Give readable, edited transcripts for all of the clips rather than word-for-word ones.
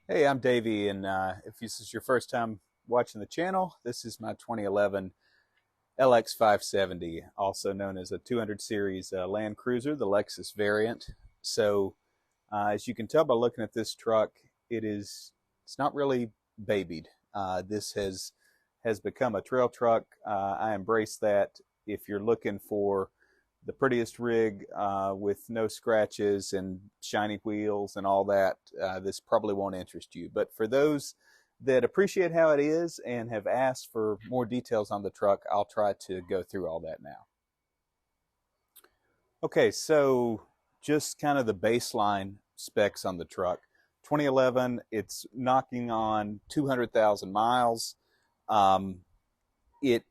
Hey, I'm Davey, and if this is your first time watching the channel, this is my 2011 LX570, also known as a 200 series Land Cruiser, the Lexus variant. So, as you can tell by looking at this truck, it's not really babied. This has become a trail truck. I embrace that. If you're looking for the prettiest rig with no scratches and shiny wheels and all that, this probably won't interest you. But for those that appreciate how it is and have asked for more details on the truck, I'll try to go through all that now. Okay, so just kind of the baseline specs on the truck. 2011, it's knocking on 200,000 miles. Um, it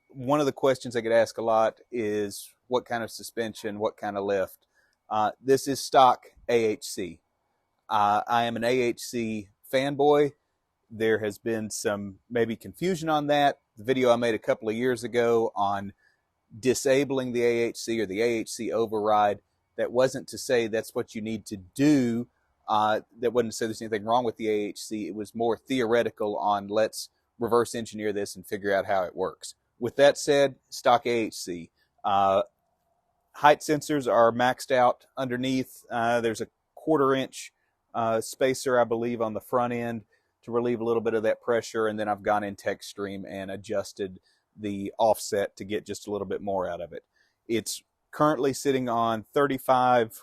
One of the questions I get asked a lot is what kind of suspension, what kind of lift. This is stock AHC. I am an AHC fanboy. There has been some maybe confusion on that. The video I made a couple of years ago on disabling the AHC or the AHC override, that wasn't to say that's what you need to do. That wasn't to say there's anything wrong with the AHC. It was more theoretical on let's reverse engineer this and figure out how it works. With that said, stock AHC. Height sensors are maxed out underneath. There's a 1/4 inch spacer, I believe, on the front end to relieve a little bit of that pressure. And then I've gone in tech stream and adjusted the offset to get just a little bit more out of it. It's currently sitting on 35,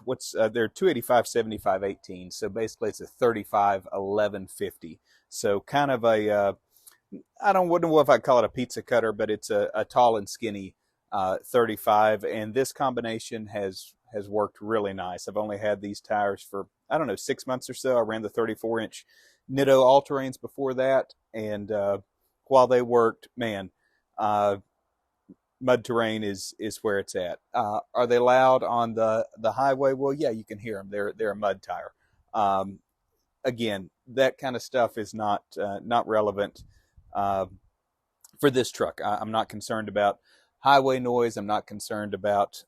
they're 285, 75, 18. So basically it's a 35, 11, 50. So kind of a, wouldn't know if I'd call it a pizza cutter, but it's a tall and skinny 35, and this combination has worked really nice. I've only had these tires for, I don't know, 6 months or so. I ran the 34-inch Nitto all-terrains before that, and while they worked, man, mud terrain is where it's at. Are they loud on the highway? Well, yeah, you can hear them. They're a mud tire. Again, that kind of stuff is not relevant for this truck. I'm not concerned about highway noise. I'm not concerned about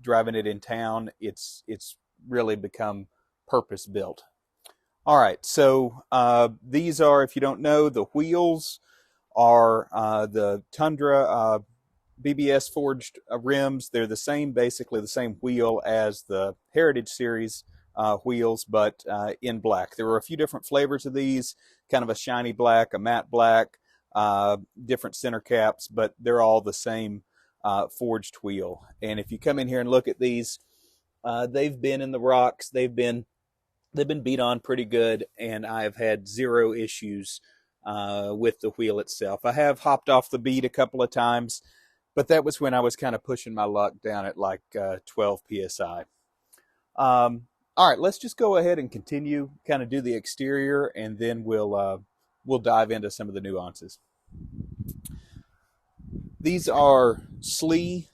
driving it in town. It's really become purpose built. All right, so these are, if you don't know, the wheels are the Tundra BBS forged rims. They're the same, basically the same wheel as the Heritage Series wheels, but in black. There were a few different flavors of these, kind of a shiny black, a matte black, different center caps, but they're all the same forged wheel. And if you come in here and look at these, they've been in the rocks, they've been beat on pretty good, and I've had zero issues with the wheel itself. I have hopped off the bead a couple of times, but that was when I was kind of pushing my luck down at like 12 psi. All right, let's just go ahead and continue, kind of do the exterior, and then we'll dive into some of the nuances. These are SLE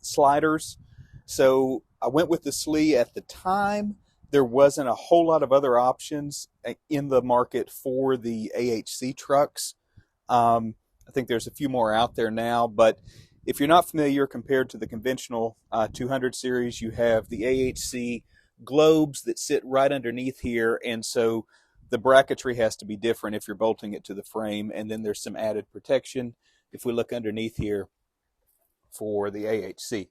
sliders. So I went with the SLE at the time. There wasn't a whole lot of other options in the market for the AHC trucks. I think there's a few more out there now, but if you're not familiar, compared to the conventional 200 series, you have the AHC globes that sit right underneath here, and so the bracketry has to be different if you're bolting it to the frame, and then there's some added protection if we look underneath here for the AHC.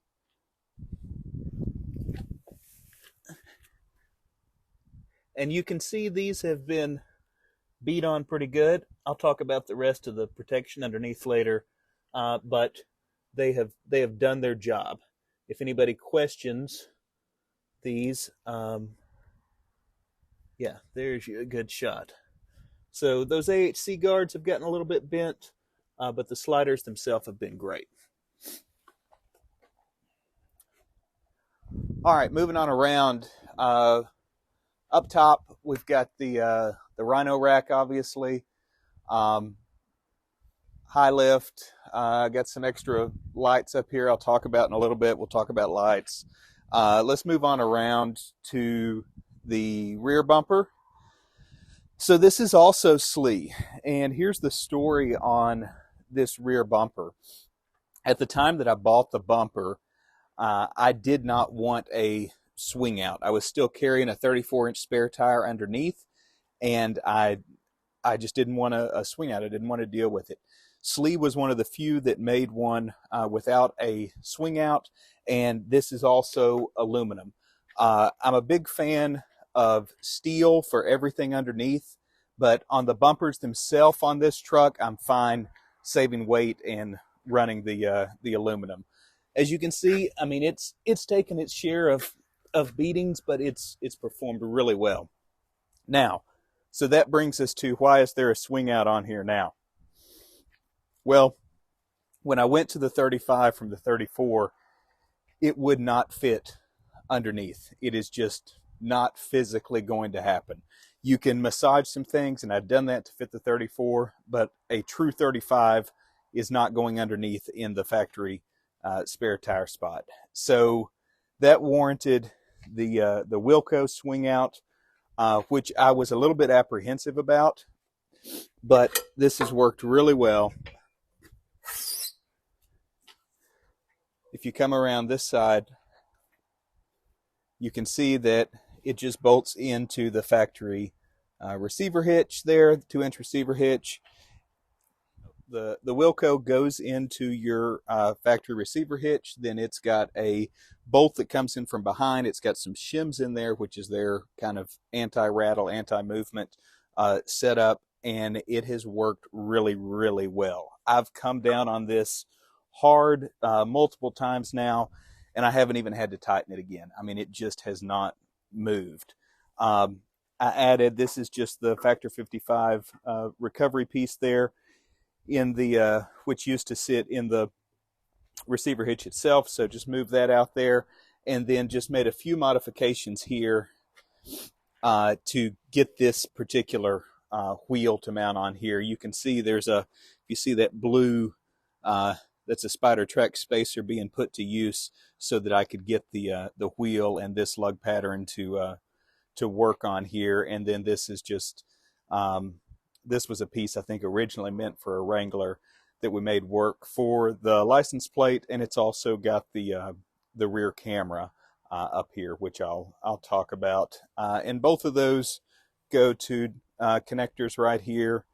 And you can see these have been beat on pretty good. I'll talk about the rest of the protection underneath later, but they have done their job. If anybody questions these, yeah, there's a good shot. So those AHC guards have gotten a little bit bent, but the sliders themselves have been great. All right, moving on around. Up top, we've got the Rhino rack, obviously. High lift. Got some extra lights up here I'll talk about in a little bit. We'll talk about lights. Let's move on around to the rear bumper. So this is also SLE, and here's the story on this rear bumper. At the time that I bought the bumper, I did not want a swing out. I was still carrying a 34-inch spare tire underneath, and I just didn't want a swing out. I didn't want to deal with it. Slee was one of the few that made one without a swing out, and this is also aluminum. I'm a big fan of steel for everything underneath, but on the bumpers themselves on this truck, I'm fine saving weight and running the aluminum. As you can see, I mean, it's taken its share of beatings, but it's performed really well. Now, so that brings us to, why is there a swing out on here now? Well, when I went to the 35 from the 34, it would not fit underneath. It is just not physically going to happen. You can massage some things, and I've done that to fit the 34, but a true 35 is not going underneath in the factory spare tire spot. So that warranted the Wilco swing out, which I was a little bit apprehensive about, but this has worked really well. If you come around this side, you can see that it just bolts into the factory receiver hitch there, the 2-inch receiver hitch. The Wilco goes into your factory receiver hitch. Then it's got a bolt that comes in from behind. It's got some shims in there, which is their kind of anti-rattle, anti-movement setup, and it has worked really, really well. I've come down on this hard multiple times now, and I haven't even had to tighten it again. I mean, it just has not moved. I added, this is just the Factor 55 recovery piece there, in the which used to sit in the receiver hitch itself, so just move that out there, and then just made a few modifications here to get this particular wheel to mount on here. You can see there's a, if you see that blue, that's a Spider Track spacer being put to use so that I could get the wheel and this lug pattern to work on here. And then this is just this was a piece I think originally meant for a Wrangler that we made work for the license plate, and it's also got the rear camera up here, which I'll talk about. And both of those go to connectors right here,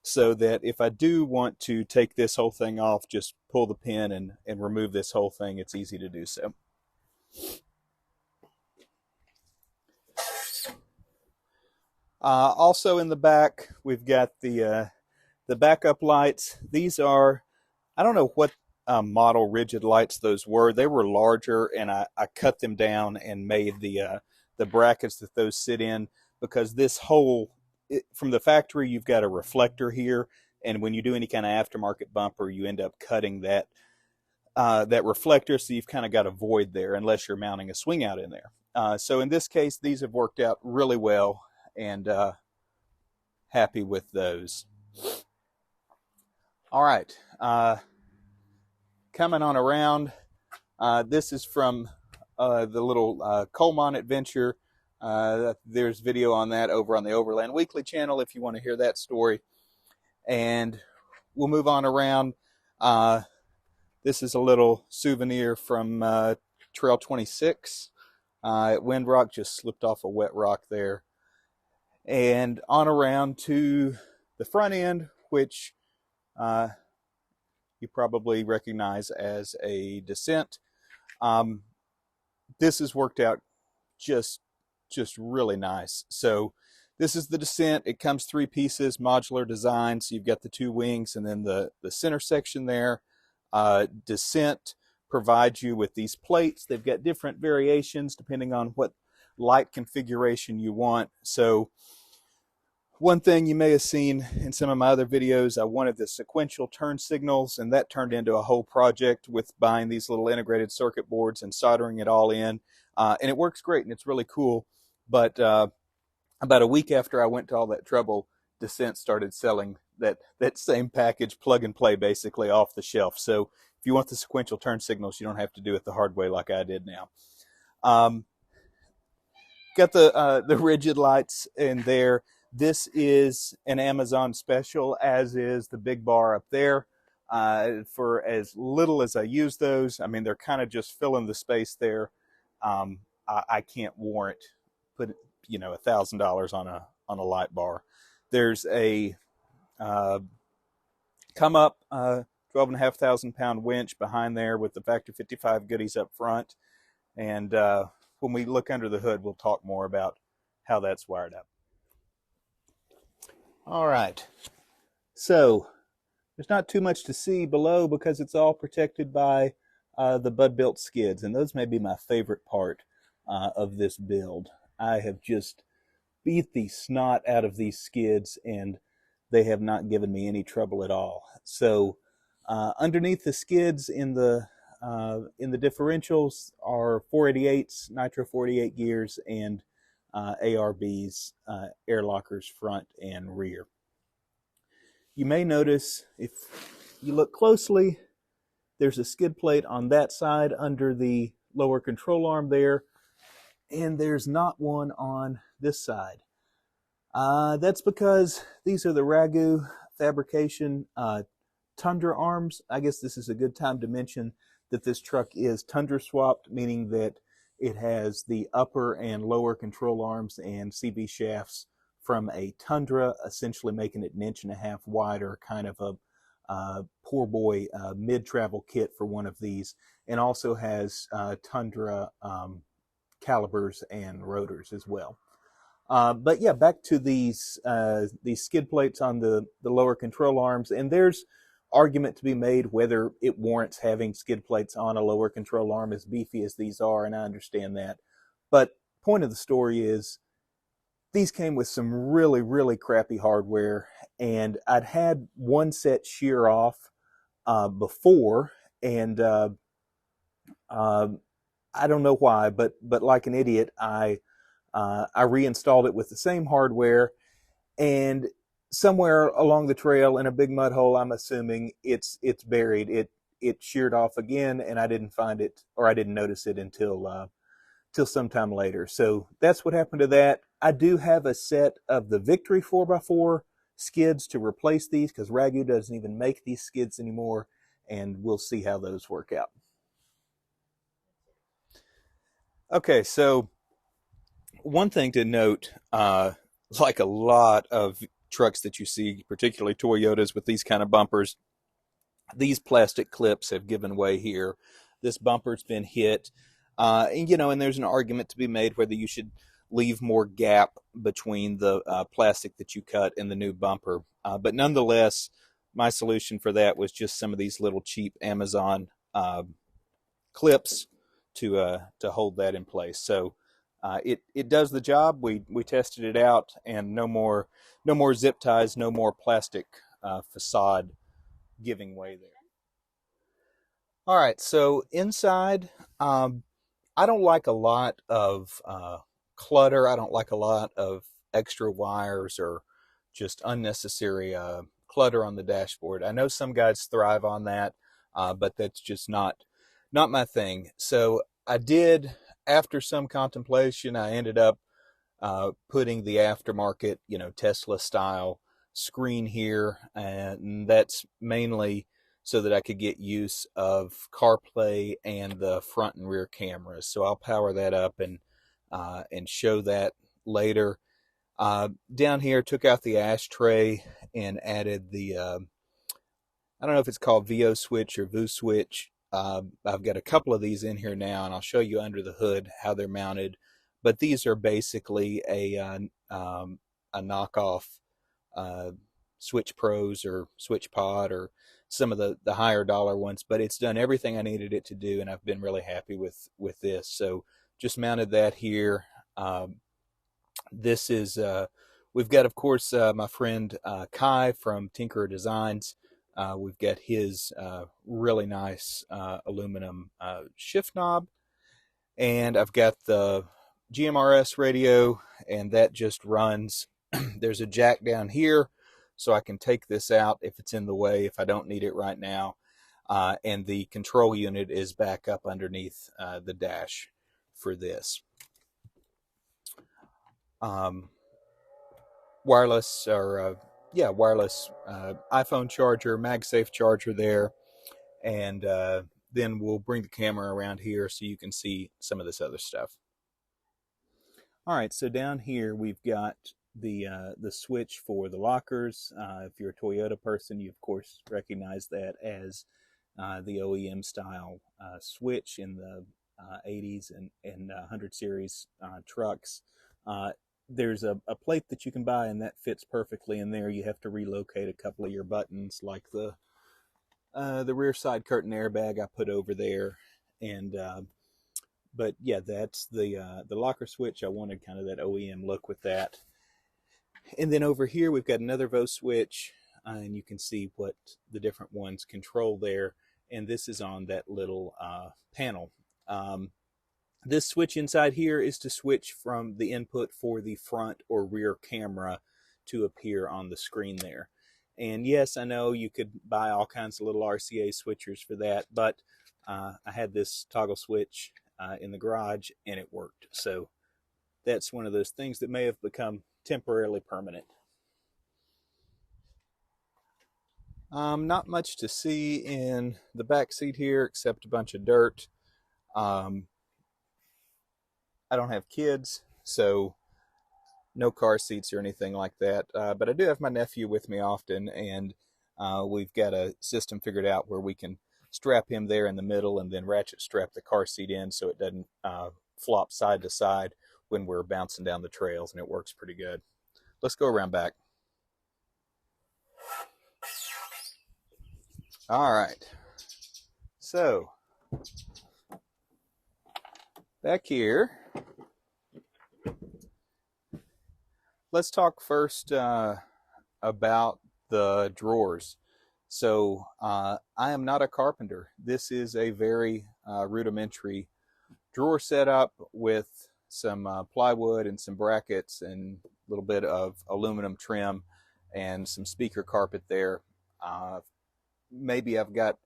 so that if I do want to take this whole thing off, just pull the pin and remove this whole thing. It's easy to do so. Also in the back, we've got the backup lights. These are, I don't know what model rigid lights those were. They were larger, and I cut them down and made the brackets that those sit in, because this whole, from the factory, you've got a reflector here, and when you do any kind of aftermarket bumper, you end up cutting that reflector, so you've kind of got a void there unless you're mounting a swing out in there. So in this case, these have worked out really well, and happy with those. All right, coming on around, this is from the little Coleman adventure. There's video on that over on the Overland Weekly channel if you want to hear that story. And we'll move on around. This is a little souvenir from Trail 26 at Windrock. Just slipped off a wet rock there. And on around to the front end, which you probably recognize as a Descent. This has worked out just really nice. So this is the Descent. It comes 3 pieces, modular design. So you've got the 2 wings and then the center section there. Descent provides you with these plates. They've got different variations depending on what light configuration you want. So one thing you may have seen in some of my other videos, I wanted the sequential turn signals, and that turned into a whole project with buying these little integrated circuit boards and soldering it all in. And it works great, and it's really cool. But about a week after I went to all that trouble, Descent started selling that same package, plug and play, basically off the shelf. So if you want the sequential turn signals, you don't have to do it the hard way like I did now. Got the rigid lights in there. This is an Amazon special, as is the big bar up there. For as little as I use those, I mean, they're kind of just filling the space there. I can't warrant put $1,000 on a light bar. There's a uh, come up 12,500 pound winch behind there with the Factor 55 goodies up front. And when we look under the hood, we'll talk more about how that's wired up. All right. So there's not too much to see below because it's all protected by the Bud-built skids. And those may be my favorite part of this build. I have just beat the snot out of these skids, and they have not given me any trouble at all. So underneath the skids in the differentials are 488s, Nitro 48 gears, and ARBs, air lockers front and rear. You may notice, if you look closely, there's a skid plate on that side under the lower control arm there, and there's not one on this side. That's because these are the Ragu fabrication Tundra arms. I guess this is a good time to mention that this truck is Tundra swapped, meaning that it has the upper and lower control arms and CV shafts from a Tundra, essentially making it 1.5 inches wider, kind of a poor boy mid-travel kit for one of these, and also has Tundra calipers and rotors as well. But yeah, back to these skid plates on the lower control arms, and there's argument to be made whether it warrants having skid plates on a lower control arm as beefy as these are, and I understand that. But point of the story is these came with some really, really crappy hardware, and I'd had one set shear off before, and I don't know why, but like an idiot, I reinstalled it with the same hardware, and somewhere along the trail in a big mud hole, I'm assuming it's buried. It sheared off again, and I didn't find it, or I didn't notice it until sometime later. So that's what happened to that. I do have a set of the Victory 4x4 skids to replace these because Ragu doesn't even make these skids anymore, and we'll see how those work out. Okay, so one thing to note, like a lot of trucks that you see, particularly Toyotas with these kind of bumpers, these plastic clips have given way here. This bumper's been hit. And there's an argument to be made whether you should leave more gap between the plastic that you cut and the new bumper. But nonetheless, my solution for that was just some of these little cheap Amazon clips to hold that in place. So it does the job. We tested it out, and no more zip ties, no more plastic facade giving way there. All right, so inside, I don't like a lot of clutter. I don't like a lot of extra wires or just unnecessary clutter on the dashboard. I know some guys thrive on that, but that's just not my thing. So I did, after some contemplation, I ended up putting the aftermarket, Tesla style screen here, and that's mainly so that I could get use of CarPlay and the front and rear cameras. So I'll power that up and show that later. Down here, took out the ashtray and added the I don't know if it's called VO switch or VU switch. I've got a couple of these in here now, and I'll show you under the hood how they're mounted. But these are basically a knockoff Switch Pros or Switch Pod or some of the higher dollar ones, but it's done everything I needed it to do, and I've been really happy with this. So just mounted that here. This is we've got, of course, my friend Kai from Tinkerer Designs. We've got his really nice aluminum shift knob, and I've got the GMRS radio, and that just runs. There's a jack down here, so I can take this out if it's in the way, if I don't need it right now. And the control unit is back up underneath the dash for this. Wireless iPhone charger, MagSafe charger there, and then we'll bring the camera around here so you can see some of this other stuff. All right, so down here we've got the switch for the lockers. If you're a Toyota person, you of course recognize that as the OEM style switch in the 80s and 100 series trucks. There's a plate that you can buy, and that fits perfectly in there. You have to relocate a couple of your buttons, like the rear side curtain airbag I put over there, and but yeah, that's the locker switch. I wanted kind of that OEM look with that. And then over here we've got another VO switch, and you can see what the different ones control there. And this is on that little panel. This switch inside here is to switch from the input for the front or rear camera to appear on the screen there. And yes, I know you could buy all kinds of little RCA switchers for that, but I had this toggle switch in the garage and it worked. So that's one of those things that may have become temporarily permanent. Not much to see in the back seat here except a bunch of dirt. I don't have kids, so no car seats or anything like that. But I do have my nephew with me often, and we've got a system figured out where we can strap him there in the middle and then ratchet strap the car seat in so it doesn't flop side to side when we're bouncing down the trails, and it works pretty good. Let's go around back. All right. So, back here, let's talk first about the drawers. So I am not a carpenter. This is a very rudimentary drawer setup with some plywood and some brackets and a little bit of aluminum trim and some speaker carpet there. Maybe I've got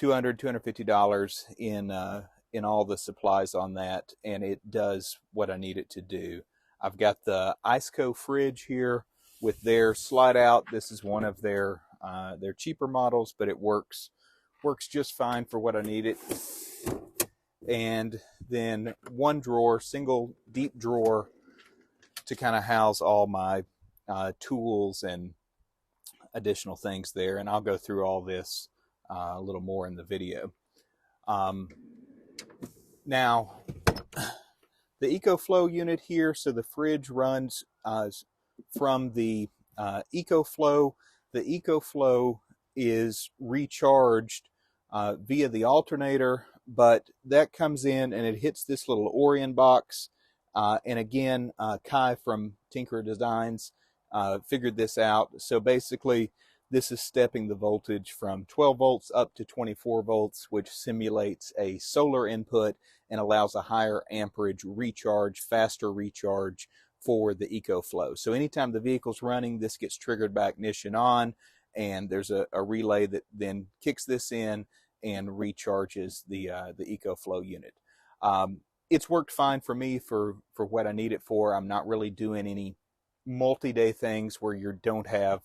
$200, $250 in all the supplies on that, and it does what I need it to do. I've got the Iceco fridge here with their slide out. This is one of their cheaper models, but it works just fine for what I need it. And then one drawer, single deep drawer, to kind of house all my tools and additional things there. And I'll go through all this a little more in the video. Now, the EcoFlow unit here, so the fridge runs from the EcoFlow. The EcoFlow is recharged via the alternator, but that comes in and it hits this little Orion box. And again, Kai from Tinker Designs figured this out. So basically, this is stepping the voltage from 12 volts up to 24 volts, which simulates a solar input and allows a higher amperage recharge, faster recharge for the EcoFlow. So anytime the vehicle's running, this gets triggered by ignition on, and there's a relay that then kicks this in and recharges the EcoFlow unit. It's worked fine for me for what I need it for. I'm not really doing any multi-day things where you don't have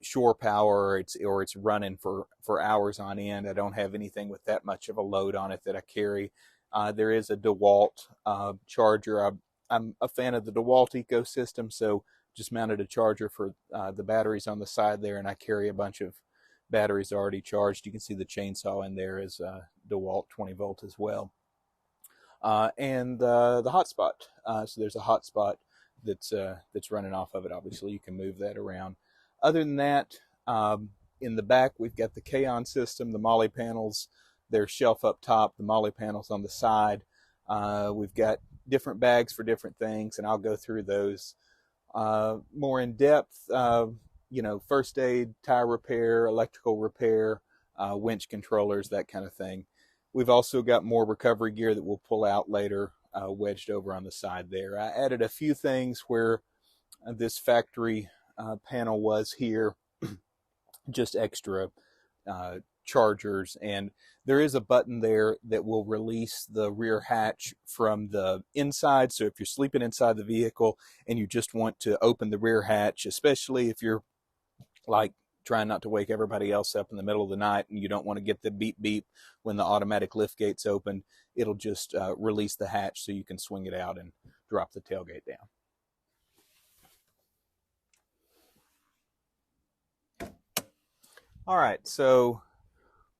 shore power, or it's running for hours on end. I don't have anything with that much of a load on it that I carry. There is a DeWalt charger. I'm a fan of the DeWalt ecosystem, so just mounted a charger for the batteries on the side there, and I carry a bunch of batteries already charged. You can see the chainsaw in there is DeWalt 20 volt as well. And the hotspot. So there's a hotspot that's running off of it. Obviously, you can move that around. Other than that, in the back, we've got the K-On system, the Molly panels, their shelf up top, the Molly panels on the side. We've got different bags for different things, and I'll go through those more in depth. First aid, tire repair, electrical repair, winch controllers, that kind of thing. We've also got more recovery gear that we'll pull out later, wedged over on the side there. I added a few things where this factory panel was here, just extra chargers, and there is a button there that will release the rear hatch from the inside. So if you're sleeping inside the vehicle and you just want to open the rear hatch, especially if you're like trying not to wake everybody else up in the middle of the night and you don't want to get the beep beep when the automatic lift gates open, it'll just release the hatch so you can swing it out and drop the tailgate down. All right, so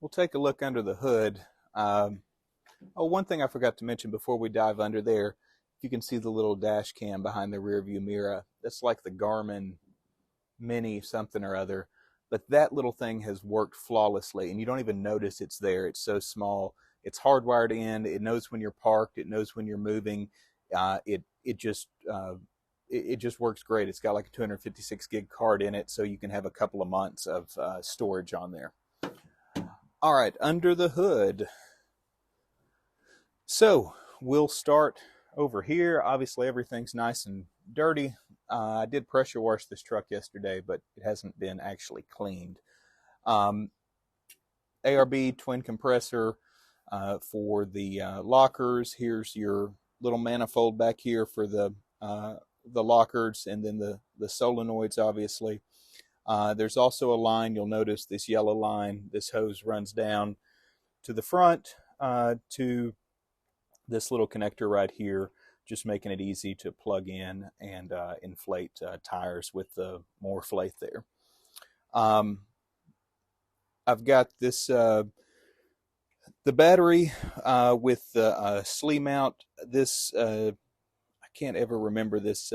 we'll take a look under the hood. One thing I forgot to mention before we dive under there, you can see the little dash cam behind the rear view mirror. That's like the Garmin Mini something or other, but that little thing has worked flawlessly, and you don't even notice it's there. It's so small. It's hardwired in. It knows when you're parked. It knows when you're moving. It just works great. It's got like a 256 gig card in it, so you can have a couple of months of storage on there. All right, under the hood. So we'll start over here. Obviously, everything's nice and dirty. I did pressure wash this truck yesterday, but it hasn't been actually cleaned. ARB twin compressor for the lockers. Here's your little manifold back here for the lockers, and then the solenoids, obviously. There's also a line. You'll notice this yellow line. This hose runs down to the front to this little connector right here, just making it easy to plug in and inflate tires with the Moreflate there. I've got this the battery with the sleeve mount. This I can't ever remember this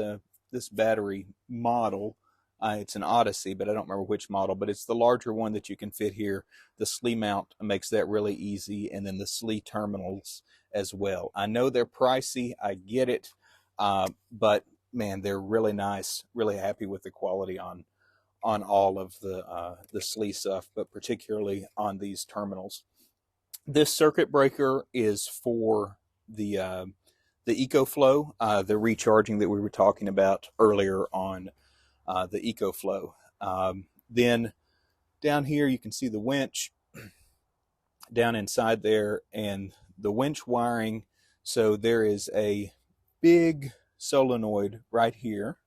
this battery model. It's an Odyssey, but I don't remember which model, but it's the larger one that you can fit here. The sleeve mount makes that really easy, and then the sleeve terminals as well. I know they're pricey, I get it, but man, they're really nice. Really happy with the quality on all of the sleeve stuff, but particularly on these terminals. This circuit breaker is for the EcoFlow, the recharging that we were talking about earlier on the EcoFlow. Then down here you can see the winch down inside there, and the winch wiring. So there is a big solenoid right here,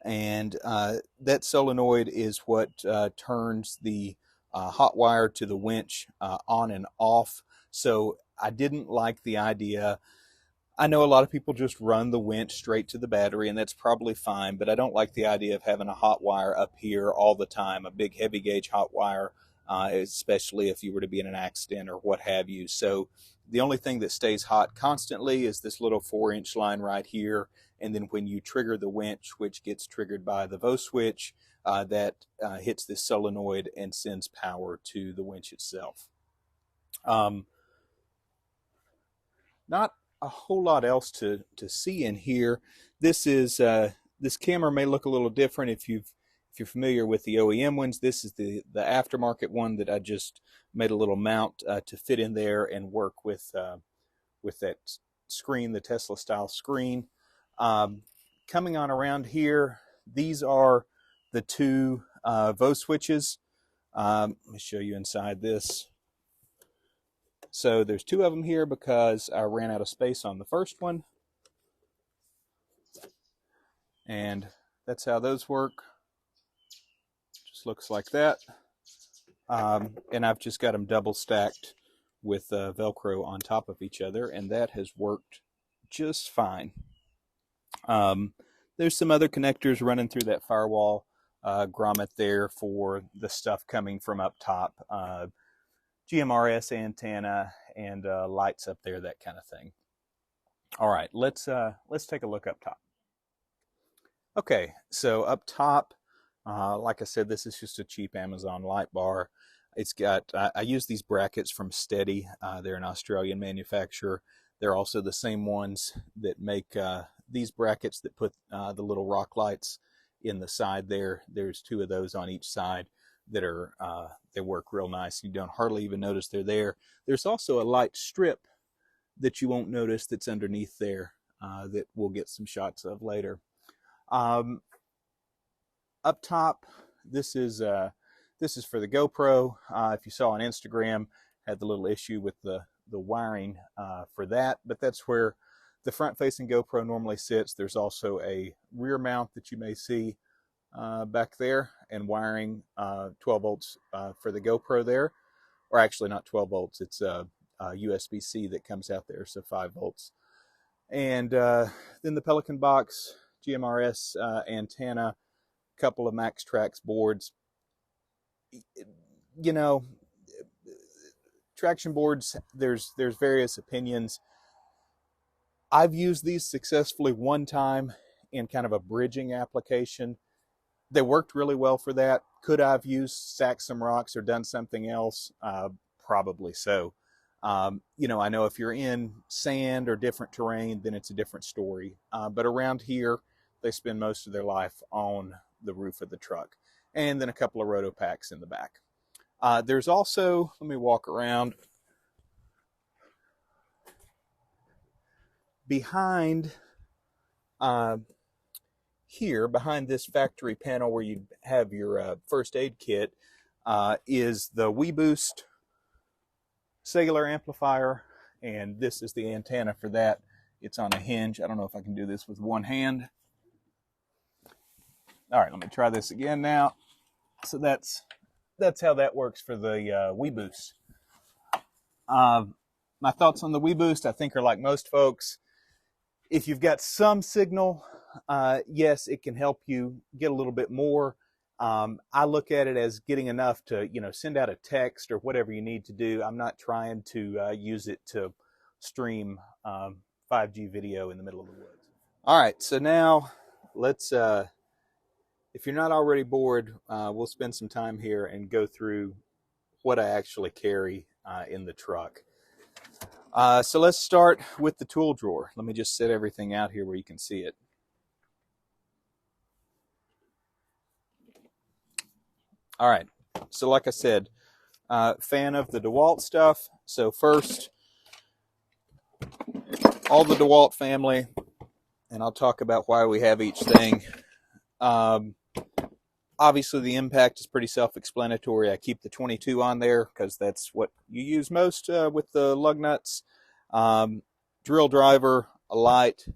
and that solenoid is what turns the hot wire to the winch on and off. So I didn't like the idea. I know a lot of people just run the winch straight to the battery, and that's probably fine, but I don't like the idea of having a hot wire up here all the time, a big heavy gauge hot wire, especially if you were to be in an accident or what have you. So the only thing that stays hot constantly is this little 4-inch line right here, and then when you trigger the winch, which gets triggered by the VO switch, that hits this solenoid and sends power to the winch itself. Not a whole lot else to see in here. This is this camera may look a little different if you're familiar with the OEM ones. This is the aftermarket one that I just made a little mount to fit in there and work with that screen, the Tesla style screen. Coming on around here, these are the two VO switches. Let me show you inside this. So there's two of them here because I ran out of space on the first one. And that's how those work. Just looks like that. And I've just got them double stacked with Velcro on top of each other, and that has worked just fine. There's some other connectors running through that firewall grommet there for the stuff coming from up top. GMRS antenna and lights up there, that kind of thing. All right, let's take a look up top. Okay, so up top, like I said, this is just a cheap Amazon light bar. It's got, I use these brackets from Steady. They're an Australian manufacturer. They're also the same ones that make these brackets that put the little rock lights in the side there. There's two of those on each side that are they work real nice. You don't hardly even notice they're there. There's also a light strip that you won't notice that's underneath there that we'll get some shots of later. Up top, this is for the GoPro. If you saw on Instagram, had the little issue with the wiring for that, but that's where the front-facing GoPro normally sits. There's also a rear mount that you may see back there, and wiring 12 volts for the GoPro there, or actually not 12 volts, it's a USB-C that comes out there, so 5 volts. And then the Pelican box, GMRS antenna, couple of Max Trax boards. You know, traction boards, there's various opinions. I've used these successfully one time in kind of a bridging application. They worked really well for that. Could I have used stacked some rocks or done something else? Probably so. You know, I know if you're in sand or different terrain, then it's a different story. But around here, they spend most of their life on the roof of the truck, and then a couple of roto packs in the back. There's also, let me walk around, behind here, behind this factory panel where you have your first aid kit, is the WeBoost cellular amplifier, and this is the antenna for that. It's on a hinge. I don't know if I can do this with one hand. All right, let me try this again now. So that's how that works for the WeBoost. My thoughts on the WeBoost, I think, are like most folks. If you've got some signal, yes, it can help you get a little bit more. I look at it as getting enough to, you know, send out a text or whatever you need to do. I'm not trying to use it to stream 5G video in the middle of the woods. All right, so now let's, if you're not already bored, we'll spend some time here and go through what I actually carry in the truck. So let's start with the tool drawer. Let me just set everything out here where you can see it. All right, so like I said, fan of the DeWalt stuff. So first, all the DeWalt family, and I'll talk about why we have each thing. Obviously, the impact is pretty self-explanatory. I keep the 22 on there because that's what you use most with the lug nuts. Drill driver, a light,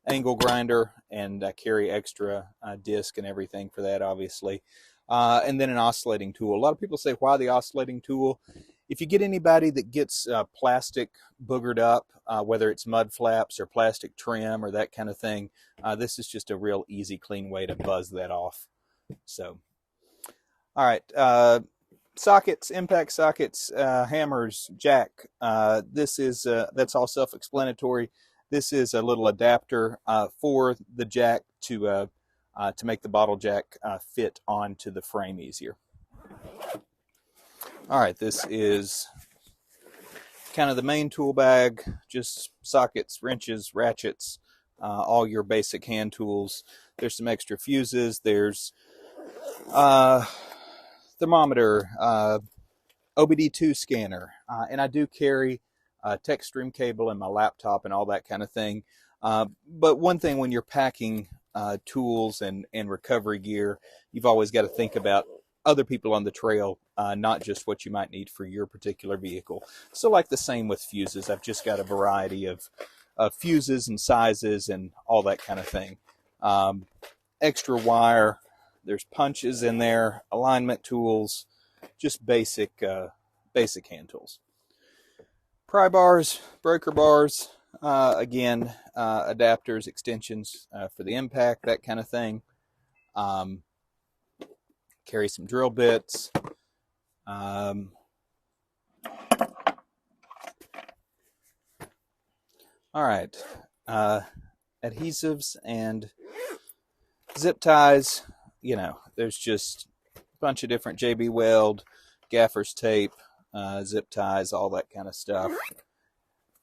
angle grinder, and I carry extra disc and everything for that, obviously. And then an oscillating tool. A lot of people say, why the oscillating tool? If you get anybody that gets plastic boogered up, whether it's mud flaps or plastic trim or that kind of thing, this is just a real easy, clean way to buzz that off. So, all right, sockets, impact sockets, hammers, jack. This is that's all self-explanatory. This is a little adapter for the jack to make the bottle jack fit onto the frame easier. All right, this is kind of the main tool bag, just sockets, wrenches, ratchets, all your basic hand tools. There's some extra fuses. There's thermometer, OBD2 scanner, and I do carry a tech stream cable in my laptop and all that kind of thing. But one thing when you're packing tools and recovery gear, you've always got to think about other people on the trail, not just what you might need for your particular vehicle. So like the same with fuses, I've just got a variety of fuses and sizes and all that kind of thing. Extra wire, there's punches in there, alignment tools, just basic hand tools. Pry bars, breaker bars, again, adapters, extensions for the impact, that kind of thing. Carry some drill bits. All right, adhesives and zip ties. You know, there's just a bunch of different JB Weld, gaffer's tape, zip ties, all that kind of stuff.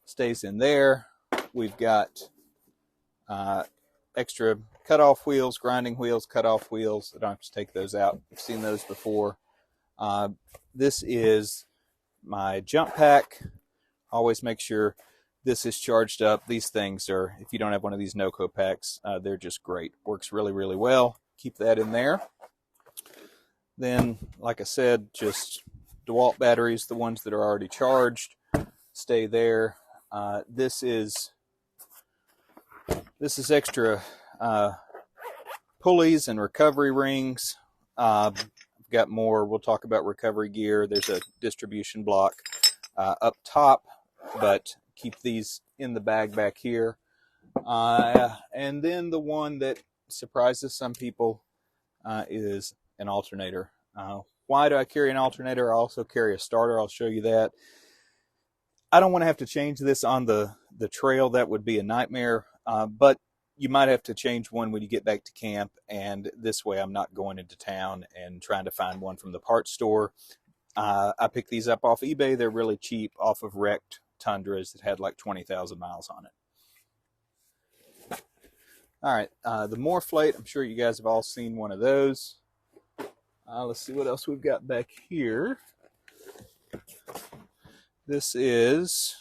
Stays in there. We've got extra cutoff wheels, grinding wheels, cutoff wheels. I don't have to take those out. I've seen those before. This is my jump pack. Always make sure this is charged up. These things are, if you don't have one of these NOCO packs, they're just great. Works really, really well. Keep that in there. Then, like I said, just DeWalt batteries, the ones that are already charged, stay there. This is extra pulleys and recovery rings. I've got more. We'll talk about recovery gear. There's a distribution block up top, but keep these in the bag back here. And then the one that surprises some people is an alternator. Why do I carry an alternator? I also carry a starter. I'll show you that. I don't want to have to change this on the trail. That would be a nightmare. But you might have to change one when you get back to camp. And this way I'm not going into town and trying to find one from the parts store. I picked these up off eBay. They're really cheap, off of wrecked Tundras that had like 20,000 miles on it. All right, the Morphlate, I'm sure you guys have all seen one of those. Let's see what else we've got back here. This is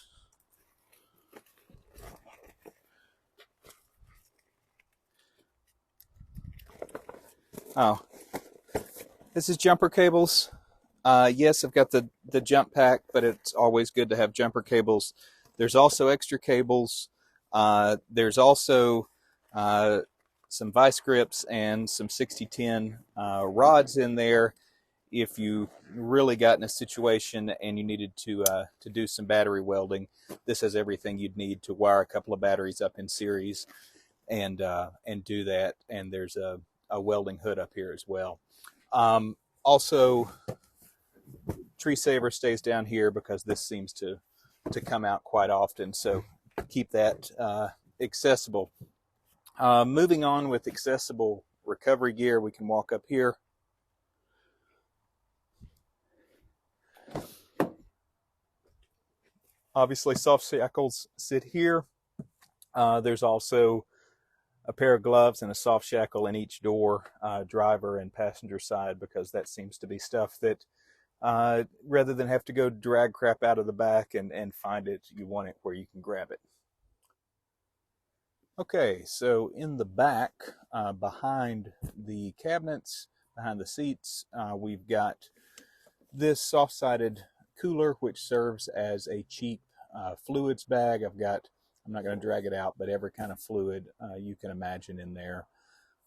this is jumper cables. Yes, I've got the jump pack, but it's always good to have jumper cables. There's also extra cables. There's also some vice grips and some 6010 rods in there if you really got in a situation and you needed to do some battery welding. This has everything you'd need to wire a couple of batteries up in series and do that. And there's a welding hood up here as well. Also, tree saver stays down here because this seems to come out quite often, so keep that accessible. Moving on with accessible recovery gear, we can walk up here. Obviously, soft shackles sit here. There's also a pair of gloves and a soft shackle in each door, driver and passenger side, because that seems to be stuff that rather than have to go drag crap out of the back and find it, you want it where you can grab it. Okay, so in the back, behind the cabinets, behind the seats, we've got this soft-sided cooler, which serves as a cheap fluids bag. I'm not going to drag it out, but every kind of fluid you can imagine in there.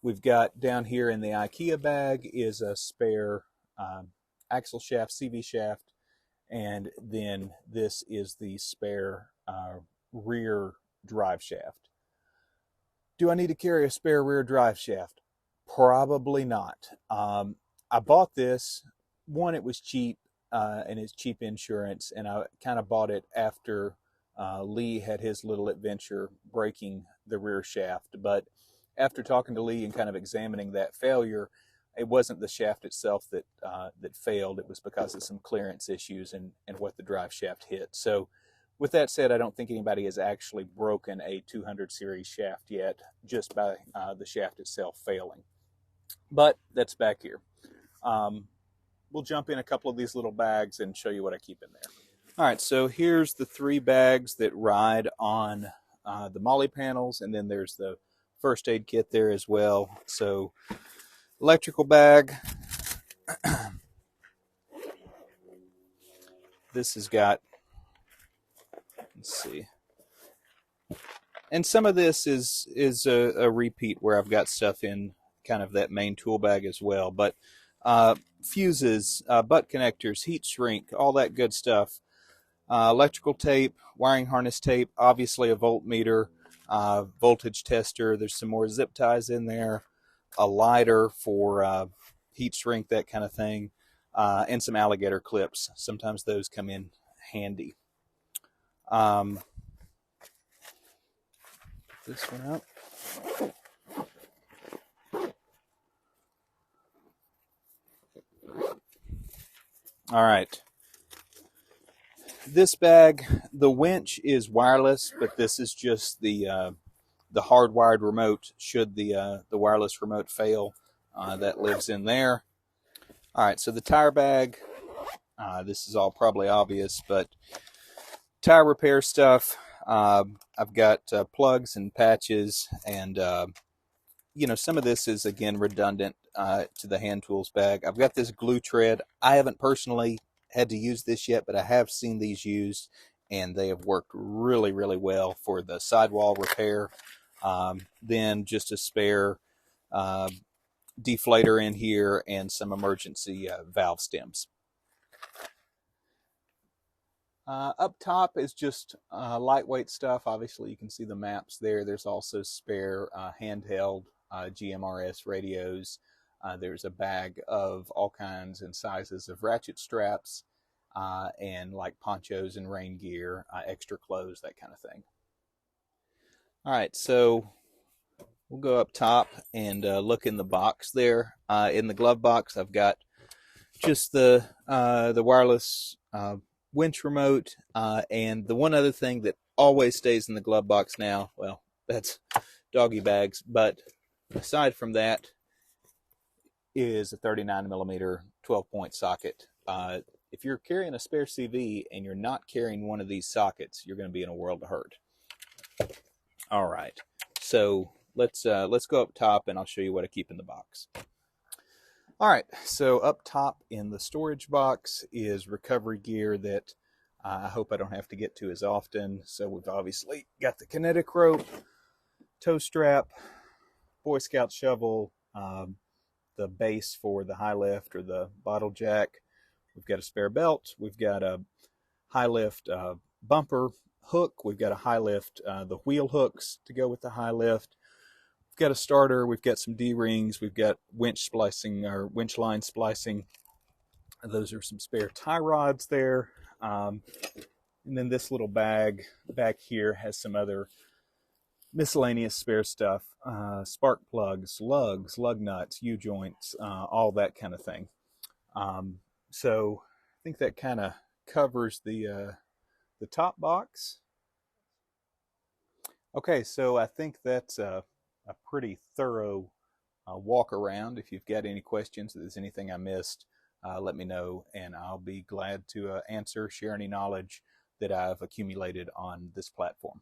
We've got down here in the IKEA bag is a spare axle shaft, CV shaft, and then this is the spare rear drive shaft. Do I need to carry a spare rear drive shaft? Probably not. I bought this. One, it was cheap, and it's cheap insurance, and I kind of bought it after Lee had his little adventure breaking the rear shaft. But after talking to Lee and kind of examining that failure, it wasn't the shaft itself that failed. It was because of some clearance issues and what the drive shaft hit. So with that said, I don't think anybody has actually broken a 200 series shaft yet just by the shaft itself failing. But that's back here. We'll jump in a couple of these little bags and show you what I keep in there. All right, so here's the 3 bags that ride on the MOLLE panels, and then there's the first aid kit there as well. So electrical bag. This has got, let's see, and some of this is a repeat where I've got stuff in kind of that main tool bag as well. But fuses, butt connectors, heat shrink, all that good stuff. Electrical tape, wiring harness tape, obviously a voltmeter, voltage tester. There's some more zip ties in there, a lighter for heat shrink, that kind of thing, and some alligator clips. Sometimes those come in handy. This one up. All right. This bag, the winch is wireless, but this is just the hardwired remote. Should the wireless remote fail, that lives in there. All right, so the tire bag. This is all probably obvious, but tire repair stuff. I've got plugs and patches, and some of this is again redundant to the hand tools bag. I've got this glue tread. I haven't personally had to use this yet, but I have seen these used, and they have worked really, really well for the sidewall repair. Then just a spare deflator in here and some emergency valve stems. Up top is just lightweight stuff. Obviously, you can see the maps there. There's also spare handheld GMRS radios. There's a bag of all kinds and sizes of ratchet straps and like ponchos and rain gear, extra clothes, that kind of thing. All right, so we'll go up top and look in the box there. In the glove box, I've got just the wireless winch remote, and the one other thing that always stays in the glove box now, well, that's doggy bags, but aside from that is a 39 millimeter 12-point socket. If you're carrying a spare CV and you're not carrying one of these sockets, you're going to be in a world of hurt. All right, so let's go up top and I'll show you what I keep in the box. All right, so up top in the storage box is recovery gear that I hope I don't have to get to as often. So we've obviously got the kinetic rope, toe strap, Boy Scout shovel, the base for the high lift or the bottle jack. We've got a spare belt. We've got a high lift bumper hook. We've got a high lift, the wheel hooks to go with the high lift. We've got a starter, we've got some D-rings, we've got winch splicing or winch line splicing. Those are some spare tie rods there. And then this little bag back here has some other miscellaneous spare stuff. Spark plugs, lugs, lug nuts, U-joints, all that kind of thing. So I think that kind of covers the top box. Okay, so I think that's a pretty thorough walk around. If you've got any questions, if there's anything I missed, let me know, and I'll be glad to answer, share any knowledge that I've accumulated on this platform.